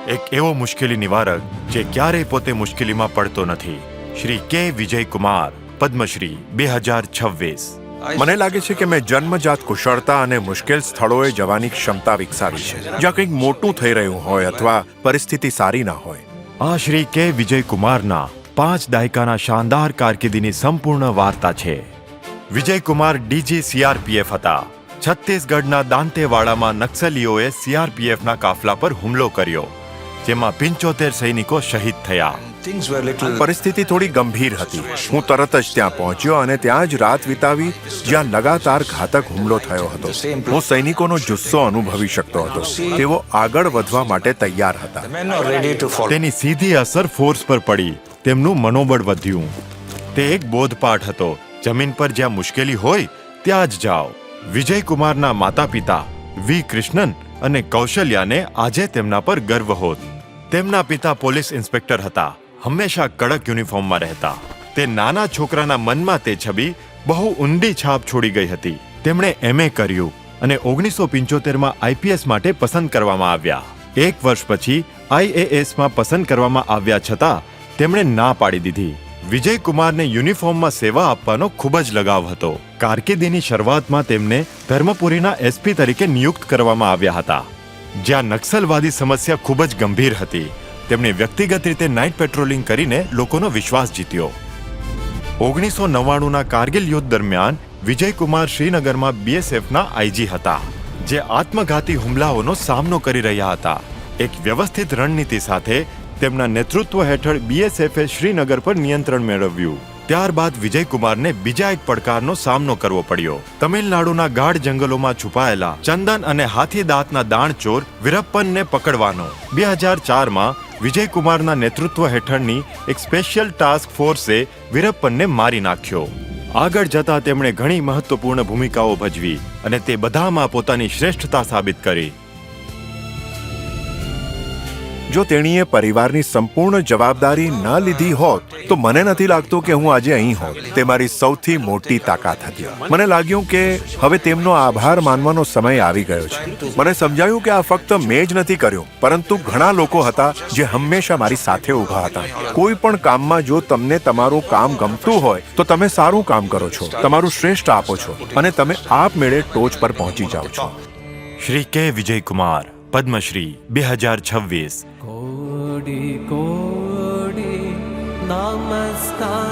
એક એવો મુશ્કેલી નિવારક જે ક્યારેય પોતે મુશ્કેલીમાં પડતો નથી. શ્રી કે વિજયકુમાર, પદ્મશ્રી 2026. મને લાગે છે કે મેં જન્મજાત કુશળતા અને મુશ્કેલ સ્થળોએ જવાની ક્ષમતા વિકસાવી છે, જ્યાં કંઈક મોટું થઈ રહ્યું હોય અથવા પરિસ્થિતિ સારી ના હોય. આ શ્રી કે વિજયકુમારના 5 દાયકાના શાનદાર કારકિર્દીની સંપૂર્ણ વાર્તા છે. વિજયકુમાર ડીજી CRPF હતા. છત્તીસગઢના દાંતેવાડામાં નક્સલીઓએ CRPFના કાફલા પર હુમલો કર્યો, જેમાં 75 સૈનિકો શહીદ થયા. પરિસ્થિતિ થોડી ગંભીર હતી. હું તરત જ ત્યાં પહોંચ્યો અને ત્યાં જ રાત વિતાવી, જ્યાં લગાતાર ઘાતક હુમલો થયો હતો. હું સૈનિકોનો જુસ્સો અનુભવી શકતો હતો. તેઓ આગળ વધવા માટે તૈયાર હતા. તેની સીધી અસર ફોર્સ પર પડી. તેમનું મનોબળ વધ્યું. તે એક બોધપાઠ હતો. જમીન પર જ્યાં મુશ્કેલી હોય ત્યાં જ જાઓ. વિજયકુમારના માતા પિતા વી કૃષ્ણન અને કૌશલ્યાને આજે તેમના પર ગર્વ હોત. તેમના પિતા પોલીસ ઇન્સ્પેક્ટર હતા, હંમેશા કડક યુનિફોર્મમાં રહેતા. તે નાના છોકરાના મનમાં તે છબી બહુ ઊંડી છાપ છોડી ગઈ હતી. તેમણે MA કર્યું અને 1975માં IPS માટે પસંદ કરવામાં આવ્યા. 1 વર્ષ પછી IASમાં પસંદ કરવામાં આવ્યા છતાં તેમણે ના પાડી દીધી. વિજયકુમારને યુનિફોર્મમાં સેવા આપવાનો ખૂબ જ લગાવ હતો. કારકિર્દીની શરૂઆતમાં તેમને ધર્મપુરીના SP તરીકે નિયુક્ત કરવામાં આવ્યા હતા, જ્યાં નક્સલવાદી સમસ્યા ખૂબ જ ગંભીર હતી. તેમણે વ્યક્તિગત રીતે નાઇટ પેટ્રોલિંગ કરીને લોકોનો વિશ્વાસ જીત્યો. 1999ના કારગિલ યુદ્ધ દરમિયાન વિજયકુમાર શ્રીનગરમાં BSFના IG હતા, જે આત્મઘાતી હુમલાઓનો સામનો કરી રહ્યા હતા. એક વ્યવસ્થિત રણનીતિ સાથે તેમના નેતૃત્વ હેઠળ BSFએ શ્રીનગર પર નિયંત્રણ મેળવ્યું. ત્યારબાદ વિજયકુમારને બીજા એક પડકારનો સામનો કરવો પડ્યો. તમિલનાડુના ગાઢ જંગલોમાં છુપાયેલા ચંદન અને હાથીદાંતના દાણચોર વીરપ્પનને પકડવાનો. 2004માં વિજયકુમારના નેતૃત્વ હેઠળની એક સ્પેશિયલ ટાસ્ક ફોર્સે વીરપ્પનને મારી નાખ્યો. આગળ જતા તેમણે ઘણી મહત્વપૂર્ણ ભૂમિકાઓ ભજવી અને તે બધામાં પોતાની શ્રેષ્ઠતા સાબિત કરી. જો તેણીએ પરિવારની સંપૂર્ણ જવાબદારી ન લીધી હોત તો મને નથી લાગતું કે હું આજે અહીં હોત. તે મારી સૌથી મોટી તાકાત હતી. મને લાગ્યું કે હવે તેમનો આભાર માનવાનો સમય આવી ગયો છે. મને સમજાયું કે આ ફક્ત મેં જ નથી કર્યું, પરંતુ ઘણા લોકો હતા જે હંમેશા મારી સાથે ઊભા હતા. કોઈ પણ કામમાં જો તમને તમારું કામ ગમતું હોય તો તમે સારું કામ કરો છો, તમારું શ્રેષ્ઠ આપો છો અને તમે આપમેળે ટોચ પર પહોંચી જાઓ છો. શ્રી કે વિજયકુમાર, પદ્મશ્રી 2026. कोटि कोटि नमस्कार.